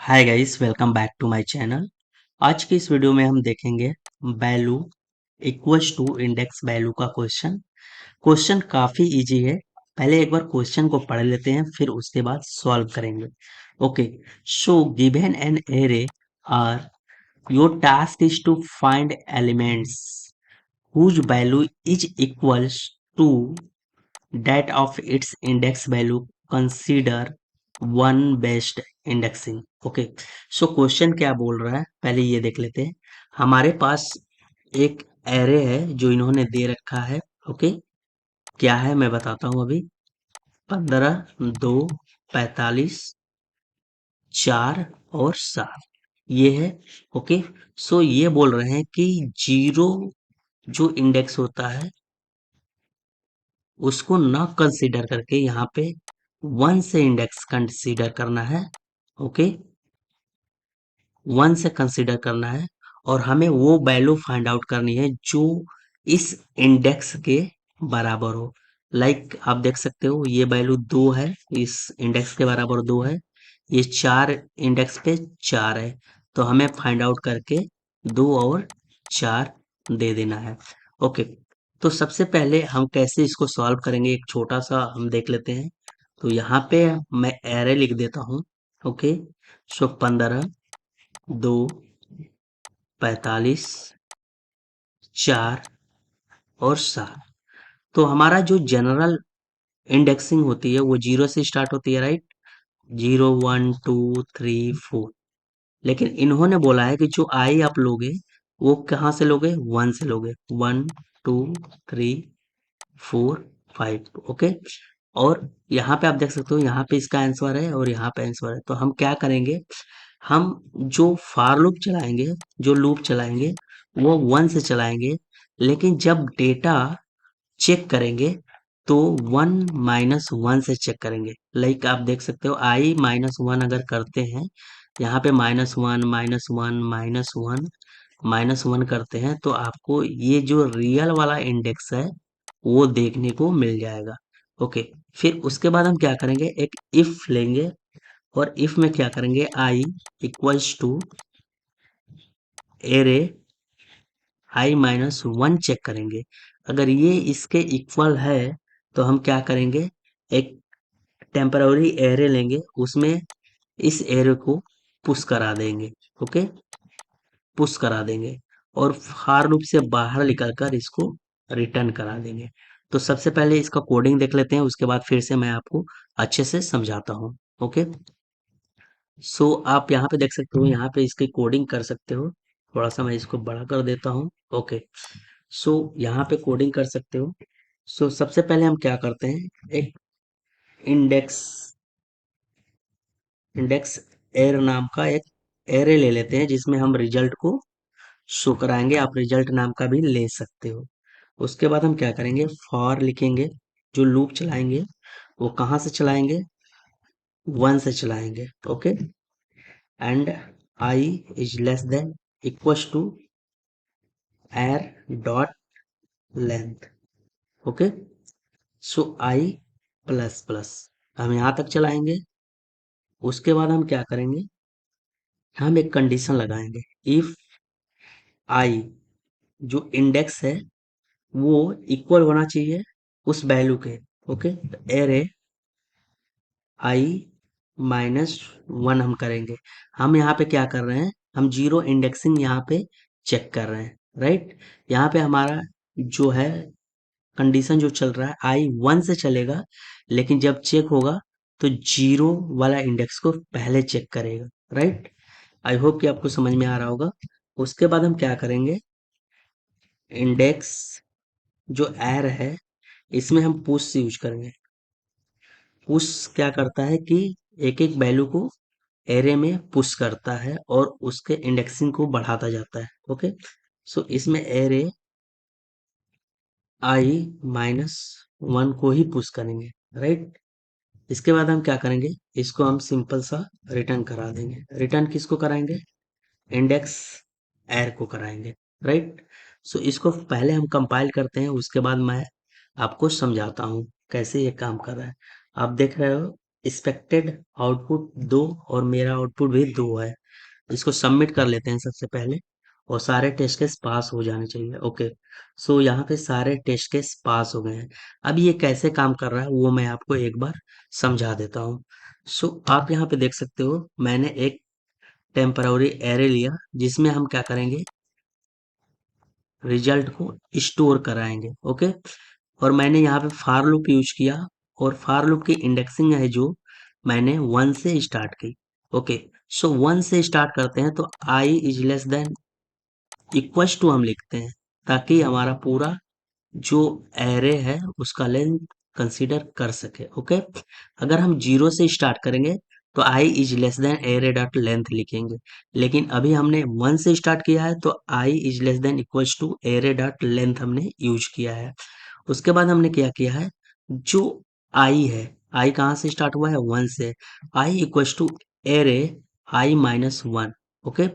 Hi guys, welcome back to my channel. आज की इस वीडियो में हम देखेंगे value equals to index value का क्वेश्चन। क्वेश्चन काफी इजी है। पहले एक बार क्वेश्चन को पढ़ लेते हैं, फिर उसके बाद सॉल्व करेंगे। Okay, so given an array R, your task is to find elements whose value is equals to that of its index value. Consider one best indexing. Okay, so question क्या बोल रहा है पहले ये देख लेते हैं। हमारे पास एक एरे है जो इन्होंने दे रखा है। ओके, क्या है मैं बताता हूँ अभी। 15, 2, 45, 4 और 7 ये है। ओके, सो ये बोल रहे हैं कि जीरो जो इंडेक्स होता है उसको न कंसीडर करके यहाँ पे 1 से इंडेक्स कंसीडर करना है। ओके, 1 से कंसीडर करना है और हमें वो वैल्यू फाइंड आउट करनी है जो इस इंडेक्स के बराबर हो। लाइक आप देख सकते हो ये वैल्यू 2 है, इस इंडेक्स के बराबर 2 है। ये 4 इंडेक्स पे 4 है, तो हमें फाइंड आउट करके 2 और 4 दे देना है। ओके, तो सबसे पहले हम कैसे इसको सॉल्व करेंगे एक छोटा सा हम देख लेते हैं। तो यहाँ पे मैं एरे लिख देता हूँ। ओके, सो 15, 2, 45, 4 और 7। तो हमारा जो जनरल इंडेक्सिंग होती है वो 0 से स्टार्ट होती है, राइट। 0, 1, 2, 3, 4। लेकिन इन्होंने बोला है कि जो आई आप लोगे वो कहाँ से लोगे, 1 से लोगे। 1, 2, 3, 4, 5। ओके, और यहाँ पे आप देख सकते हो यहाँ पे इसका आंसर है और यहाँ पे आंसर है। तो हम क्या करेंगे, हम जो फार लूप चलाएंगे, जो लूप चलाएंगे वो 1 से चलाएंगे। लेकिन जब डेटा चेक करेंगे तो 1 - 1 से चेक करेंगे। लाइक आप देख सकते हो i-1 अगर करते हैं, यहाँ पे -1 -1 -1 -1 करते हैं तो आपको ये जो रियल वाला इंडेक्स है वो देखने को मिल जाएगा। ओके, फिर उसके बाद हम क्या करेंगे, एक इफ लेंगे और इफ में क्या करेंगे, i equals to array i-1 check करेंगे। अगर ये इसके इक्वल है तो हम क्या करेंगे, एक टेम्पररी एरे लेंगे, उसमें इस एरे को पुश करा देंगे। ओके, पुश करा देंगे और फार लूप से बाहर निकल कर इसको रिटर्न करा देंगे। तो सबसे पहले इसका कोडिंग देख लेते हैं, उसके बाद फिर से मैं आपको अच्छे से समझाता हूँ। ओके, सो आप यहाँ पे देख सकते हो, यहाँ पे इसकी कोडिंग कर सकते हो। थोड़ा सा मैं इसको बड़ा कर देता हूँ। ओके, सो यहाँ पे कोडिंग कर सकते हो। सो सबसे पहले हम क्या करते हैं, एक इंडेक्स इंडेक्स एर नाम का एक एरे ले लेते हैं जिसमें हम रिजल्ट को शो कराएंगे। आप रिजल्ट नाम का भी ले सकते हो। उसके बाद हम क्या करेंगे, फॉर लिखेंगे। जो लूप चलाएंगे वो कहाँ से चलाएंगे, 1 से चलाएंगे। Okay, and i is less than equals to R dot length. Okay, so i plus plus हम यहाँ तक चलाएंगे। उसके बाद हम क्या करेंगे, हम एक कंडीशन लगाएंगे। इफ आई जो इंडेक्स है वो इक्वल होना चाहिए उस वैल्यू के। ओके, एरे i-1 हम करेंगे। हम यहाँ पे क्या कर रहे हैं, हम जीरो इंडेक्सिंग यहाँ पे चेक कर रहे हैं, राइट। यहाँ पे हमारा जो है कंडीशन जो चल रहा है i-1 से चलेगा, लेकिन जब चेक होगा तो जीरो वाला इंडेक्स को पहले चेक करेगा, राइट। आई होप कि आपको समझ में आ रहा होगा। उसके बाद हम क्या करेंगे, इंडेक्स जो एर है इसमें हम पुश यूज करेंगे। पुश क्या करता है कि एक एक वैल्यू को एरे में पुश करता है और उसके इंडेक्सिंग को बढ़ाता जाता है। ओके, सो इसमें एरे i-1 को ही पुश करेंगे, राइट। इसके बाद हम क्या करेंगे, इसको हम सिंपल सा रिटर्न करा देंगे। रिटर्न किसको कराएंगे, इंडेक्स एर को कराएंगे, राइट। सो इसको पहले हम कंपाइल करते हैं, उसके बाद मैं आपको समझाता हूँ कैसे ये काम कर रहा है। आप देख रहे हो एक्सपेक्टेड आउटपुट 2 और मेरा आउटपुट भी 2 है। इसको सबमिट कर लेते हैं सबसे पहले, और सारे टेस्ट केस पास हो जाने चाहिए। ओके, सो यहाँ पे सारे टेस्ट केस पास हो गए हैं। अब ये कैसे काम कर रहा है वो मैं आपको एक बार समझा देता हूँ। सो आप यहाँ पे देख सकते हो, मैंने एक टेम्पररी एरे लिया जिसमें हम क्या करेंगे, रिजल्ट को स्टोर कराएंगे। ओके, और मैंने यहाँ पे फार लूप यूज किया, और फार लूप की इंडेक्सिंग है जो मैंने 1 से स्टार्ट की। ओके, सो 1 से स्टार्ट करते हैं, तो I is less than equals to हम लिखते हैं, ताकि हमारा पूरा जो एरे है उसका लेंथ कंसीडर कर सके। ओके, अगर हम 0 से स्टार्ट करेंगे तो I is less than array dot length लिखेंगे, लेकिन अभी हमने 1 से स्टार्ट किया है तो I is less than equals to array dot length हमने यूज किया है। उसके बाद हमने क्या किया है, जो आई है, आई कहाँ से स्टार्ट हुआ है, 1 से, I equals to array I minus 1। Okay,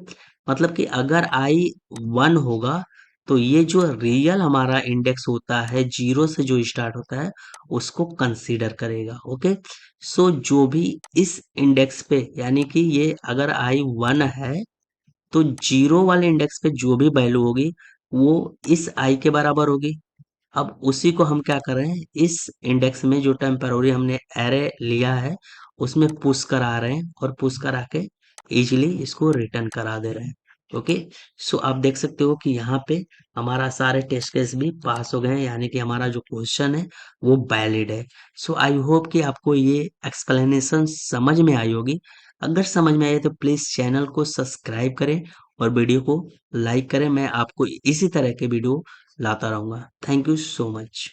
मतलब कि अगर आई 1 होगा तो ये जो रियल हमारा इंडेक्स होता है 0 से जो स्टार्ट होता है उसको कंसीडर करेगा। ओके, सो जो भी इस इंडेक्स पे, यानी कि ये अगर आई 1 है तो 0 वाले इंडेक्स पे जो भी वैल्यू होगी वो इस आई के बराबर होगी। अब उसी को हम क्या कर रहे हैं, इस इंडेक्स में जो टेम्पररी हमने एरे लिया है उसमें पुश करा रहे हैं, और पुश करा के इजीली इसको रिटर्न करा दे रहे हैं। ओके, सो आप देख सकते हो कि यहाँ पे हमारा सारे टेस्ट केस भी पास हो गए हैं, यानी कि हमारा जो क्वेश्चन है वो वैलिड है। सो आई होप कि आपको ये एक्सप्लेनेशन समझ में आई होगी। अगर समझ में आए तो प्लीज चैनल को सब्सक्राइब करें और वीडियो को लाइक करें। मैं आपको इसी तरह के वीडियो लाता रहूंगा। Thank you so much.